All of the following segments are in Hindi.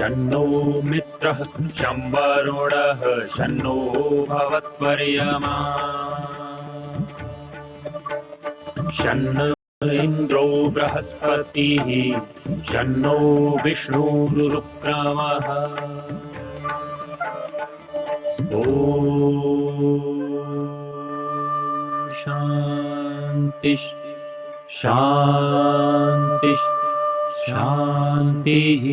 शन्नो मित्रः शं वरुणः शन्नो भवत्वर्यमा शन्न इन्द्रो बृहस्पतिः शन्नो विष्णुरुक्रमः ॐ शान्ति शान्ति शान्तिः।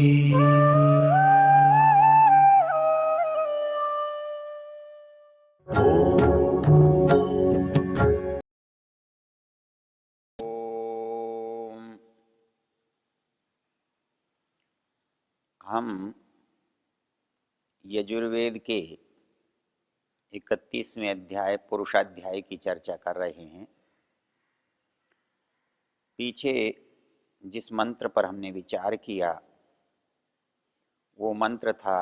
हम यजुर्वेद के 31वें अध्याय पुरुषाध्याय की चर्चा कर रहे हैं। पीछे जिस मंत्र पर हमने विचार किया वो मंत्र था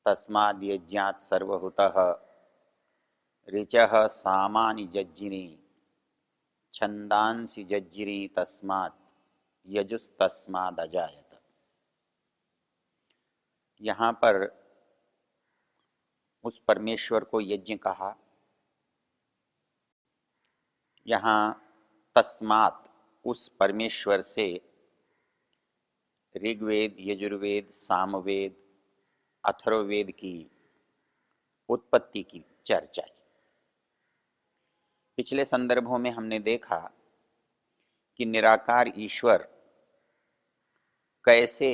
तस्माद् यज्ञात् सर्वहुतः ऋचः सामानि जज्जिरी छंदांसि जज्जिरी तस्मात् यजुस्तस्माद् अजायत। यहाँ पर उस परमेश्वर को यज्ञ कहा। यहाँ तस्मात् उस परमेश्वर से ऋग्वेद, यजुर्वेद, सामवेद, अथर्ववेद की उत्पत्ति की चर्चा की। पिछले संदर्भों में हमने देखा कि निराकार ईश्वर कैसे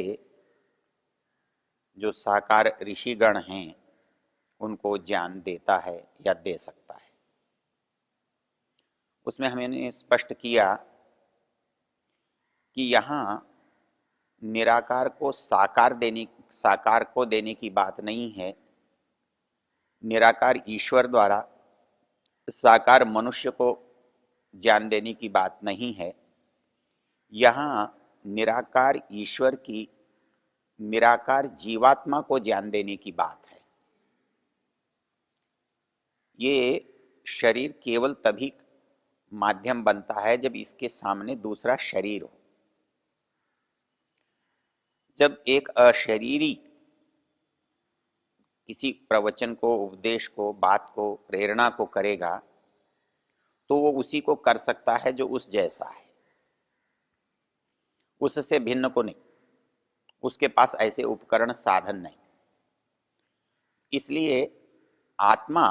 जो साकार ऋषिगण हैं उनको ज्ञान देता है या दे सकता है। उसमें हमने स्पष्ट किया कि यहाँ निराकार को साकार को देने की बात नहीं है। निराकार ईश्वर द्वारा साकार मनुष्य को ज्ञान देने की बात नहीं है। यहाँ निराकार ईश्वर की निराकार जीवात्मा को ज्ञान देने की बात है। ये शरीर केवल तभी माध्यम बनता है जब इसके सामने दूसरा शरीर हो। जब एक अशरीरी किसी प्रवचन को, उपदेश को, बात को, प्रेरणा को करेगा तो वो उसी को कर सकता है जो उस जैसा है, उससे भिन्न को नहीं। उसके पास ऐसे उपकरण, साधन नहीं। इसलिए आत्मा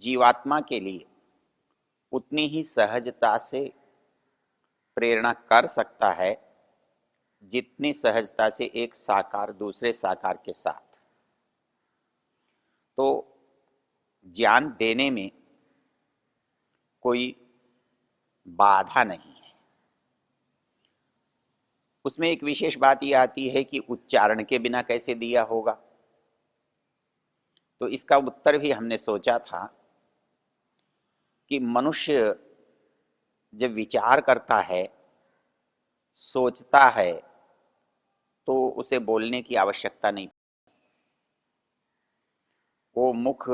जीवात्मा के लिए उतनी ही सहजता से प्रेरणा कर सकता है जितनी सहजता से एक साकार दूसरे साकार के साथ। तो ज्ञान देने में कोई बाधा नहीं है। उसमें एक विशेष बात यह आती है कि उच्चारण के बिना कैसे दिया होगा। तो इसका उत्तर भी हमने सोचा था कि मनुष्य जब विचार करता है, सोचता है, तो उसे बोलने की आवश्यकता नहीं। वो मुख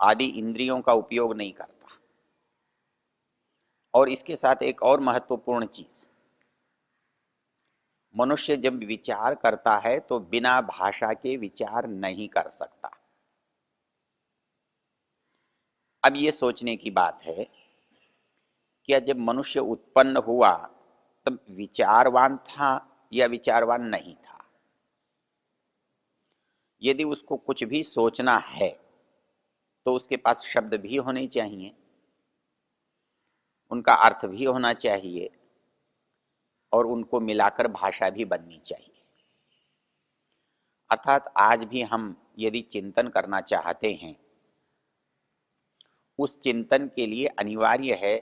आदि इंद्रियों का उपयोग नहीं करता। और इसके साथ एक और महत्वपूर्ण चीज, मनुष्य जब विचार करता है तो बिना भाषा के विचार नहीं कर सकता। अब ये सोचने की बात है कि जब मनुष्य उत्पन्न हुआ तब विचारवान था या विचारवान नहीं था। यदि उसको कुछ भी सोचना है तो उसके पास शब्द भी होने चाहिए, उनका अर्थ भी होना चाहिए और उनको मिलाकर भाषा भी बननी चाहिए। अर्थात आज भी हम यदि चिंतन करना चाहते हैं, उस चिंतन के लिए अनिवार्य है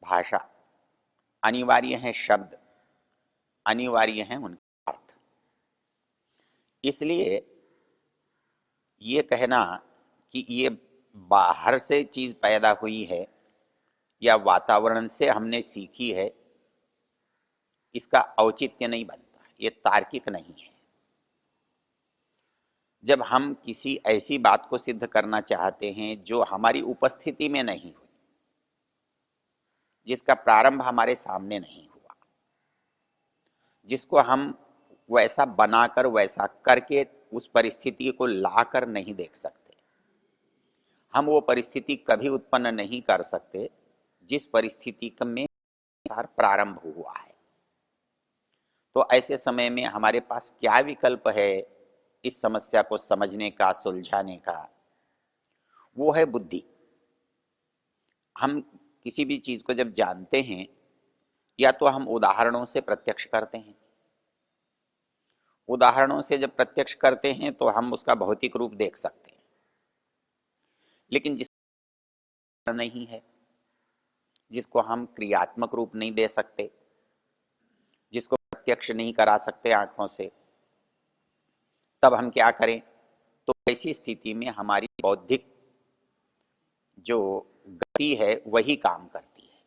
भाषा, अनिवार्य है शब्द, अनिवार्य है उनका अर्थ। इसलिए ये कहना कि ये बाहर से चीज पैदा हुई है या वातावरण से हमने सीखी है, इसका औचित्य नहीं बनता, ये तार्किक नहीं है। जब हम किसी ऐसी बात को सिद्ध करना चाहते हैं जो हमारी उपस्थिति में नहीं हुई, जिसका प्रारंभ हमारे सामने नहीं हुआ, जिसको हम वैसा बनाकर वैसा करके उस परिस्थिति को लाकर नहीं देख सकते। हम वो परिस्थिति कभी उत्पन्न नहीं कर सकते जिस परिस्थिति में प्रारंभ हुआ है। तो ऐसे समय में हमारे पास क्या विकल्प है इस समस्या को समझने का, सुलझाने का? वो है बुद्धि। हम किसी भी चीज को जब जानते हैं या तो हम उदाहरणों से प्रत्यक्ष करते हैं। उदाहरणों से जब प्रत्यक्ष करते हैं तो हम उसका भौतिक रूप देख सकते हैं, लेकिन जिस नहीं है, जिसको हम क्रियात्मक रूप नहीं दे सकते, जिसको प्रत्यक्ष नहीं करा सकते आंखों से, तब हम क्या करें? तो ऐसी स्थिति में हमारी बौद्धिक जो गति है वही काम करती है।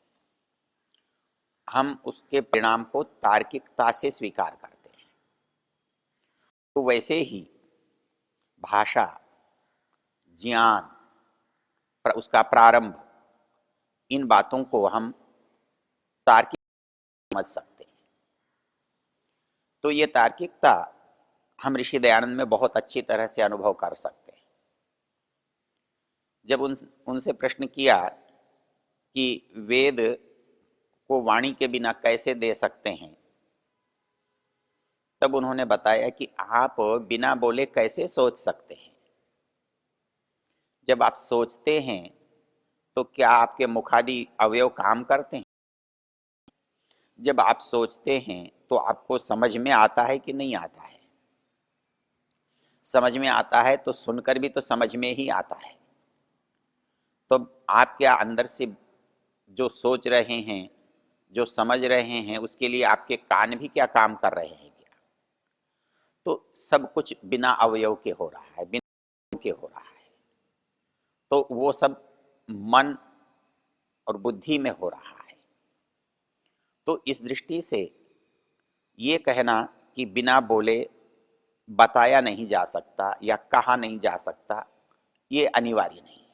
हम उसके परिणाम को तार्किकता से स्वीकार करते हैं। तो वैसे ही भाषा, ज्ञान, उसका प्रारंभ, इन बातों को हम तार्किक समझ सकते हैं। तो ये तार्किकता हम ऋषि दयानंद में बहुत अच्छी तरह से अनुभव कर सकते हैं। जब उनसे प्रश्न किया कि वेद को वाणी के बिना कैसे दे सकते हैं, तब उन्होंने बताया कि आप बिना बोले कैसे सोच सकते हैं। जब आप सोचते हैं तो क्या आपके मुखादि अवयव काम करते हैं? जब आप सोचते हैं तो आपको समझ में आता है कि नहीं आता है? समझ में आता है तो सुनकर भी तो समझ में ही आता है। तो आप क्या अंदर से जो सोच रहे हैं, जो समझ रहे हैं, उसके लिए आपके कान भी क्या काम कर रहे हैं क्या? तो सब कुछ बिना अवयव के हो रहा है, बिना के हो रहा है। तो वो सब मन और बुद्धि में हो रहा है। तो इस दृष्टि से ये कहना कि बिना बोले बताया नहीं जा सकता या कहा नहीं जा सकता, ये अनिवार्य नहीं है।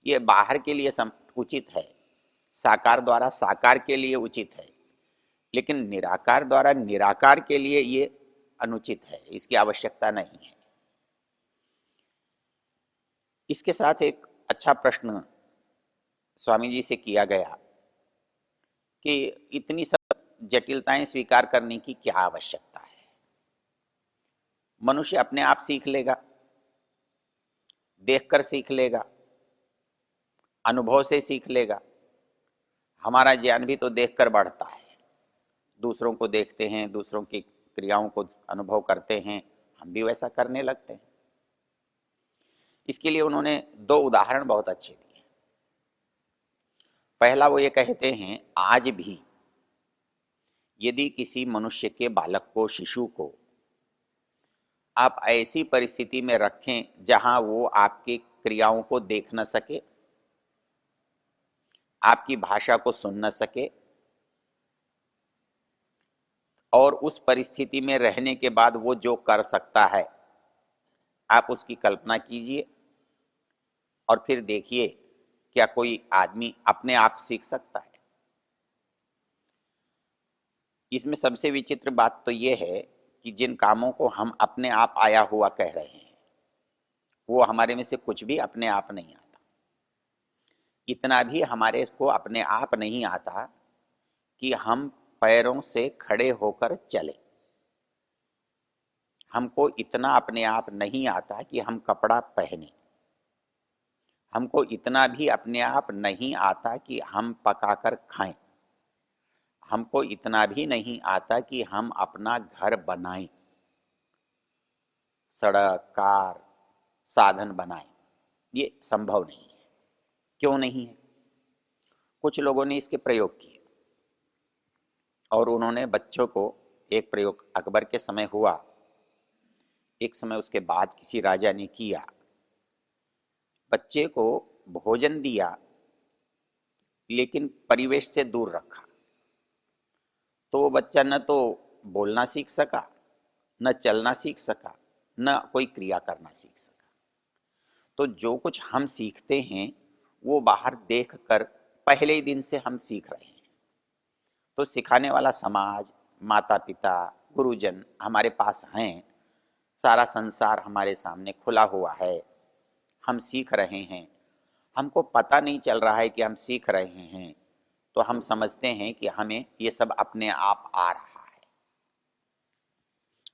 ये बाहर के लिए उचित है, साकार द्वारा साकार के लिए उचित है, लेकिन निराकार द्वारा निराकार के लिए ये अनुचित है, इसकी आवश्यकता नहीं है। इसके साथ एक अच्छा प्रश्न स्वामी जी से किया गया कि इतनी सब जटिलताएं स्वीकार करने की क्या आवश्यकता है? मनुष्य अपने आप सीख लेगा, देखकर सीख लेगा, अनुभव से सीख लेगा। हमारा ज्ञान भी तो देखकर बढ़ता है। दूसरों को देखते हैं, दूसरों की क्रियाओं को अनुभव करते हैं, हम भी वैसा करने लगते हैं। इसके लिए उन्होंने दो उदाहरण बहुत अच्छे दिए। पहला वो ये कहते हैं, आज भी यदि किसी मनुष्य के बालक को, शिशु को आप ऐसी परिस्थिति में रखें जहां वो आपकी क्रियाओं को देख न सके, आपकी भाषा को सुन न सके, और उस परिस्थिति में रहने के बाद वो जो कर सकता है, आप उसकी कल्पना कीजिए और फिर देखिए क्या कोई आदमी अपने आप सीख सकता है? इसमें सबसे विचित्र बात तो ये है कि जिन कामों को हम अपने आप आया हुआ कह रहे हैं, वो हमारे में से कुछ भी अपने आप नहीं आता। इतना भी हमारे को अपने आप नहीं आता कि हम पैरों से खड़े होकर चले। हमको इतना अपने आप नहीं आता कि हम कपड़ा पहने। हमको इतना भी अपने आप नहीं आता कि हम पकाकर खाएं। हमको इतना भी नहीं आता कि हम अपना घर बनाएं, सड़क, कार, साधन बनाएं। ये संभव नहीं है। क्यों नहीं है? कुछ लोगों ने इसके प्रयोग किए और उन्होंने बच्चों को, एक प्रयोग अकबर के समय हुआ, एक समय उसके बाद किसी राजा ने किया। बच्चे को भोजन दिया लेकिन परिवेश से दूर रखा, तो वो बच्चा न तो बोलना सीख सका, न चलना सीख सका, न कोई क्रिया करना सीख सका। तो जो कुछ हम सीखते हैं वो बाहर देखकर पहले ही दिन से हम सीख रहे हैं। तो सिखाने वाला समाज, माता पिता, गुरुजन हमारे पास हैं, सारा संसार हमारे सामने खुला हुआ है, हम सीख रहे हैं, हमको पता नहीं चल रहा है कि हम सीख रहे हैं, तो हम समझते हैं कि हमें ये सब अपने आप आ रहा है।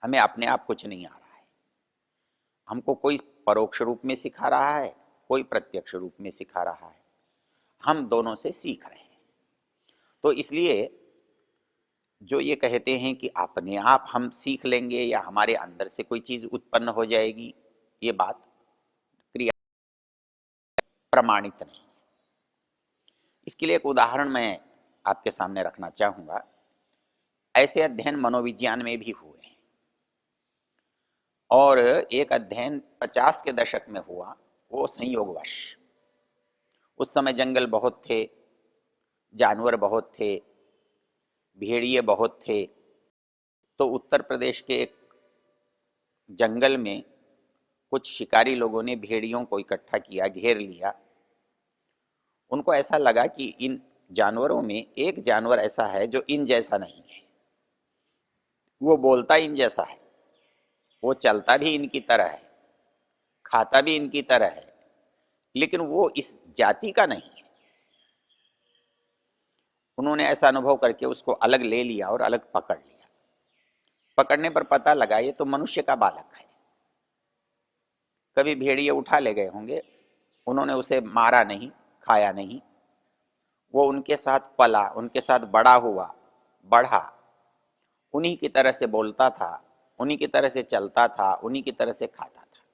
हमें अपने आप कुछ नहीं आ रहा है, हमको कोई परोक्ष रूप में सिखा रहा है, कोई प्रत्यक्ष रूप में सिखा रहा है, हम दोनों से सीख रहे हैं। तो इसलिए जो ये कहते हैं कि अपने आप हम सीख लेंगे या हमारे अंदर से कोई चीज उत्पन्न हो जाएगी, ये बात क्रिया प्रमाणित नहीं। इसके लिए एक उदाहरण मैं आपके सामने रखना चाहूंगा। ऐसे अध्ययन मनोविज्ञान में भी हुए हैं, और एक अध्ययन 50 के दशक में हुआ, वो संयोगवश। उस समय जंगल बहुत थे, जानवर बहुत थे, भेड़िए बहुत थे। तो उत्तर प्रदेश के एक जंगल में कुछ शिकारी लोगों ने भेड़ियों को इकट्ठा किया, घेर लिया। उनको ऐसा लगा कि इन जानवरों में एक जानवर ऐसा है जो इन जैसा नहीं है, वो बोलता इन जैसा है, वो चलता भी इनकी तरह है, खाता भी इनकी तरह है, लेकिन वो इस जाति का नहीं है। उन्होंने ऐसा अनुभव करके उसको अलग ले लिया और अलग पकड़ लिया। पकड़ने पर पता लगा ये तो मनुष्य का बालक है। कभी भेड़िए उठा ले गए होंगे, उन्होंने उसे मारा नहीं, खाया नहीं, वो उनके साथ पला, उनके साथ बड़ा हुआ, बढ़ा, उन्हीं की तरह से बोलता था, उन्हीं की तरह से चलता था, उन्हीं की तरह से खाता था।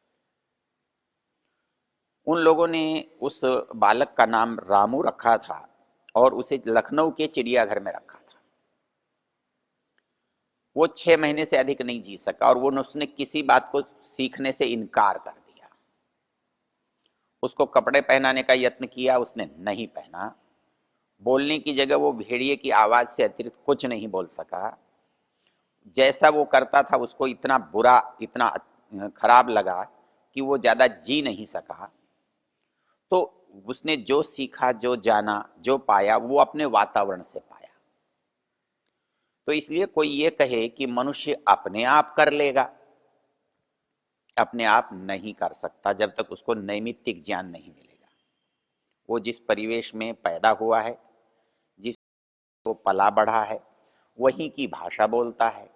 उन लोगों ने उस बालक का नाम रामू रखा था और उसे लखनऊ के चिड़ियाघर में रखा था। वो 6 महीने से अधिक नहीं जी सका और वो उसने किसी बात को सीखने से इनकार कर दिया। उसको कपड़े पहनाने का यत्न किया, उसने नहीं पहना। बोलने की जगह वो भेड़िए की आवाज से अतिरिक्त कुछ नहीं बोल सका। जैसा वो करता था उसको इतना बुरा, इतना खराब लगा कि वो ज्यादा जी नहीं सका। तो उसने जो सीखा, जो जाना, जो पाया, वो अपने वातावरण से पाया। तो इसलिए कोई ये कहे कि मनुष्य अपने आप कर लेगा, अपने आप नहीं कर सकता जब तक उसको नैमित्तिक ज्ञान नहीं मिलेगा। वो जिस परिवेश में पैदा हुआ है, जिस वो पला बढ़ा है, वही की भाषा बोलता है,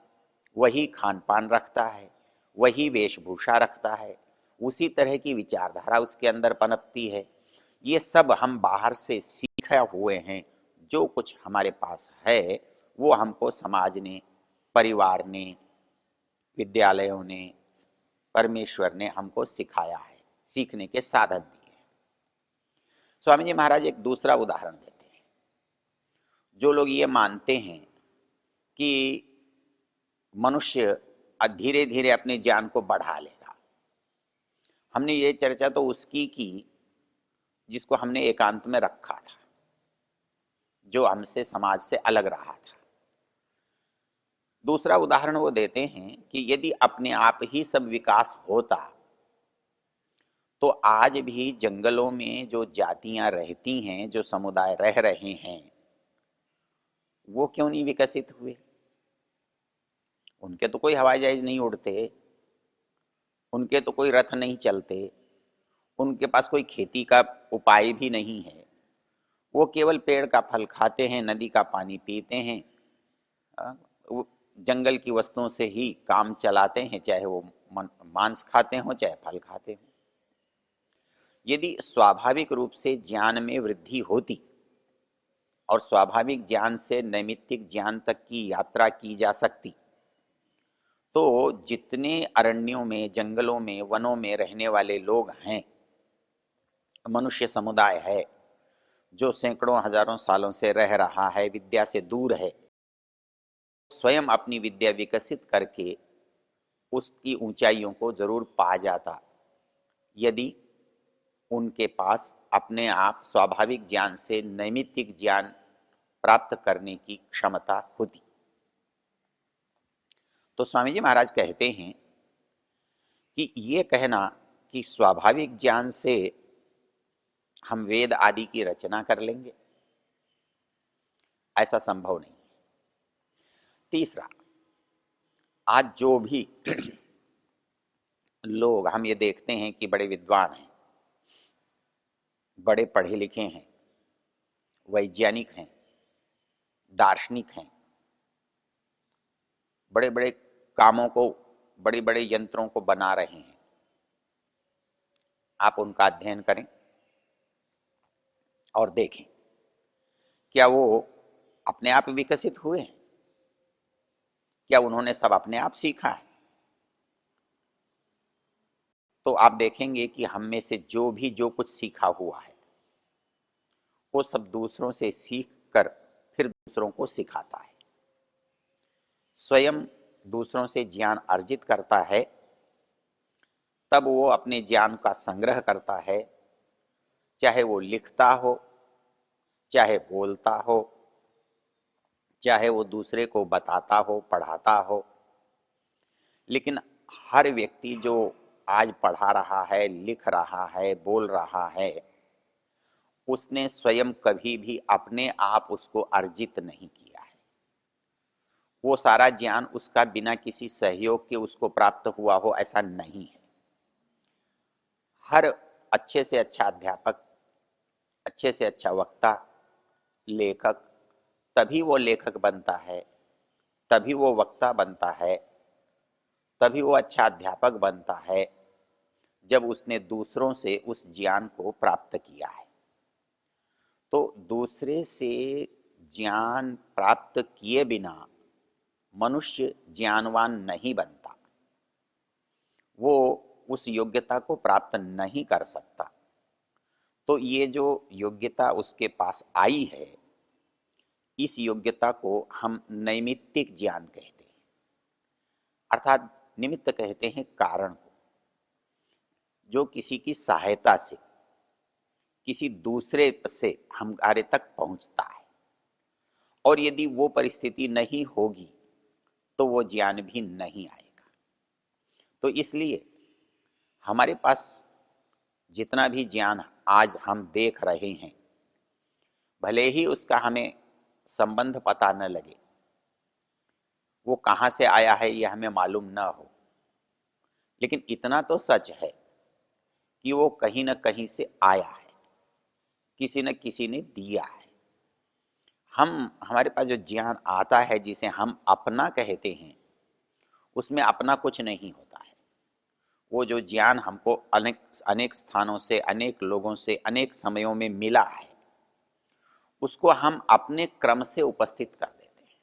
वही खान पान रखता है, वही वेशभूषा रखता है, उसी तरह की विचारधारा उसके अंदर पनपती है। ये सब हम बाहर से सीखे हुए हैं। जो कुछ हमारे पास है वो हमको समाज ने, परिवार ने, विद्यालयों ने, परमेश्वर ने हमको सिखाया है, सीखने के साधन दिए हैं। स्वामी जी महाराज एक दूसरा उदाहरण देते हैं। जो लोग ये मानते हैं कि मनुष्य धीरे धीरे अपने ज्ञान को बढ़ा लेगा, हमने ये चर्चा तो उसकी की जिसको हमने एकांत में रखा था, जो हमसे समाज से अलग रहा था। दूसरा उदाहरण वो देते हैं कि यदि अपने आप ही सब विकास होता तो आज भी जंगलों में जो जातियां रहती हैं, जो समुदाय रह रहे हैं, वो क्यों नहीं विकसित हुए? उनके तो कोई हवाई जहाज नहीं उड़ते, उनके तो कोई रथ नहीं चलते, उनके पास कोई खेती का उपाय भी नहीं है। वो केवल पेड़ का फल खाते हैं, नदी का पानी पीते हैं, वो जंगल की वस्तुओं से ही काम चलाते हैं, चाहे वो मांस खाते हो चाहे फल खाते हो। यदि स्वाभाविक रूप से ज्ञान में वृद्धि होती और स्वाभाविक ज्ञान से नैमित्तिक ज्ञान तक की यात्रा की जा सकती, तो जितने अरण्यों में, जंगलों में, वनों में रहने वाले लोग हैं, मनुष्य समुदाय है जो सैकड़ों हजारों सालों से रह रहा है, विद्या से दूर है, स्वयं अपनी विद्या विकसित करके उसकी ऊंचाइयों को जरूर पा जाता यदि उनके पास अपने आप स्वाभाविक ज्ञान से नैमित्तिक ज्ञान प्राप्त करने की क्षमता होती। तो स्वामी जी महाराज कहते हैं कि ये कहना कि स्वाभाविक ज्ञान से हम वेद आदि की रचना कर लेंगे, ऐसा संभव नहीं। तीसरा, आज जो भी लोग हम ये देखते हैं कि बड़े विद्वान हैं, बड़े पढ़े लिखे हैं, वैज्ञानिक हैं, दार्शनिक हैं, बड़े बड़े कामों को, बड़े बड़े यंत्रों को बना रहे हैं, आप उनका अध्ययन करें और देखें क्या वो अपने आप विकसित हुए हैं, क्या उन्होंने सब अपने आप सीखा है। तो आप देखेंगे कि हम में से जो कुछ सीखा हुआ है वो सब दूसरों से सीख कर फिर दूसरों को सिखाता है, स्वयं दूसरों से ज्ञान अर्जित करता है, तब वो अपने ज्ञान का संग्रह करता है, चाहे वो लिखता हो, चाहे बोलता हो, चाहे वो दूसरे को बताता हो, पढ़ाता हो। लेकिन हर व्यक्ति जो आज पढ़ा रहा है, लिख रहा है, बोल रहा है, उसने स्वयं कभी भी अपने आप उसको अर्जित नहीं किया है। वो सारा ज्ञान उसका बिना किसी सहयोग के उसको प्राप्त हुआ हो, ऐसा नहीं है। हर अच्छे से अच्छा अध्यापक, अच्छे से अच्छा वक्ता, लेखक तभी वो लेखक बनता है, तभी वो वक्ता बनता है, तभी वो अच्छा अध्यापक बनता है जब उसने दूसरों से उस ज्ञान को प्राप्त किया है। तो दूसरे से ज्ञान प्राप्त किए बिना मनुष्य ज्ञानवान नहीं बनता, वो उस योग्यता को प्राप्त नहीं कर सकता। तो ये जो योग्यता उसके पास आई है, इस योग्यता को हम नैमित्तिक ज्ञान कहते हैं, अर्थात निमित्त कहते हैं कारण को, जो किसी की सहायता से किसी दूसरे से हमारे तक पहुंचता है। और यदि वो परिस्थिति नहीं होगी तो वो ज्ञान भी नहीं आएगा। तो इसलिए हमारे पास जितना भी ज्ञान आज हम देख रहे हैं, भले ही उसका हमें संबंध पता न लगे, वो कहाँ से आया है यह हमें मालूम न हो, लेकिन इतना तो सच है कि वो कहीं न कहीं से आया है, किसी न किसी ने दिया है। हमारे पास जो ज्ञान आता है, जिसे हम अपना कहते हैं, उसमें अपना कुछ नहीं होता है। वो जो ज्ञान हमको अनेक अनेक स्थानों से, अनेक लोगों से, अनेक समयों में मिला है, उसको हम अपने क्रम से उपस्थित कर देते हैं,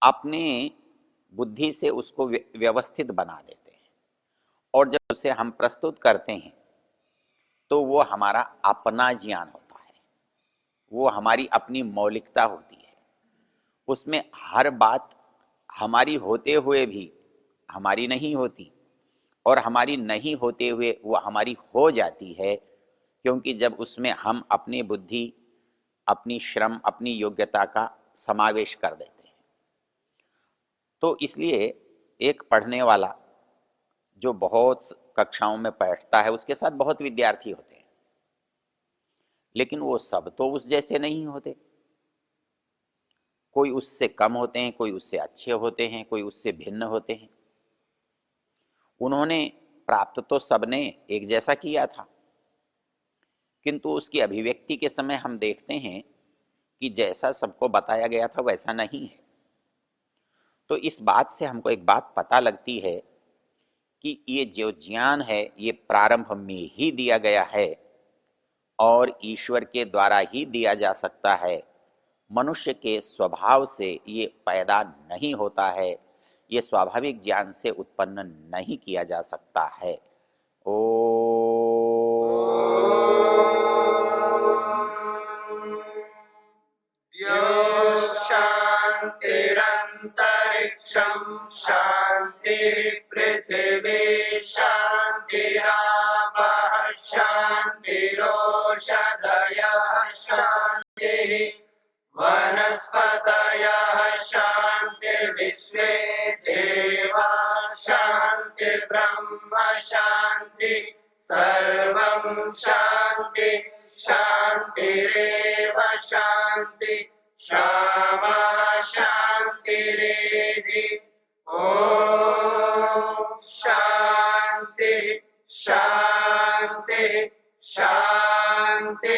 अपने बुद्धि से उसको व्यवस्थित बना देते हैं, और जब उसे हम प्रस्तुत करते हैं तो वो हमारा अपना ज्ञान होता है, वो हमारी अपनी मौलिकता होती है। उसमें हर बात हमारी होते हुए भी हमारी नहीं होती, और हमारी नहीं होते हुए वो हमारी हो जाती है, क्योंकि जब उसमें हम अपनी बुद्धि, अपनी श्रम, अपनी योग्यता का समावेश कर देते हैं। तो इसलिए एक पढ़ने वाला जो बहुत कक्षाओं में बैठता है, उसके साथ बहुत विद्यार्थी होते हैं, लेकिन वो सब तो उस जैसे नहीं होते। कोई उससे कम होते हैं, कोई उससे अच्छे होते हैं, कोई उससे भिन्न होते हैं। उन्होंने प्राप्त तो सबने एक जैसा किया था, किंतु उसकी अभिव्यक्ति के समय हम देखते हैं कि जैसा सबको बताया गया था वैसा नहीं है। तो इस बात से हमको एक बात पता लगती है कि ये जो ज्ञान है, ये प्रारंभ में ही दिया गया है और ईश्वर के द्वारा ही दिया जा सकता है। मनुष्य के स्वभाव से ये पैदा नहीं होता है, ये स्वाभाविक ज्ञान से उत्पन्न नहीं किया जा सकता है। ओ शान्तिरन्तरिक्षं शान्तिर्पृथिवी शान्तिरापः शान्तिरोषधयः शान्तिः वनस्पतयः शान्तिर्विश्वे देवा शान्तिर्ब्रह्म शान्ति सर्वं शान्ति शान्तिरेव शान्ति क्षमा शान्तिरेधि शान्तिः शान्तिः